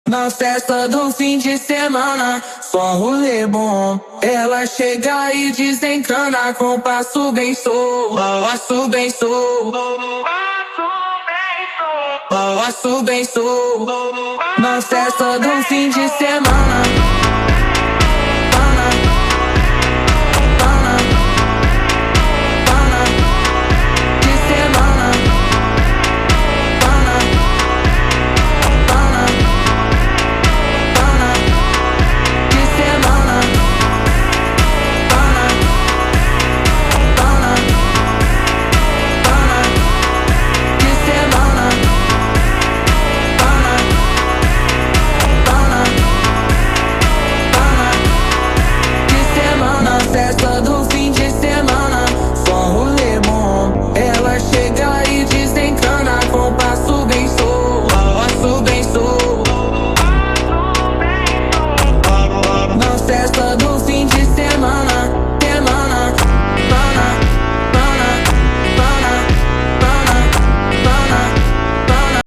Na festa do fim de semana, só um rolê bom. Ela chega e desencana com passo bem solto, passo bem solto, passo bem solto. Na festa do fim de semana.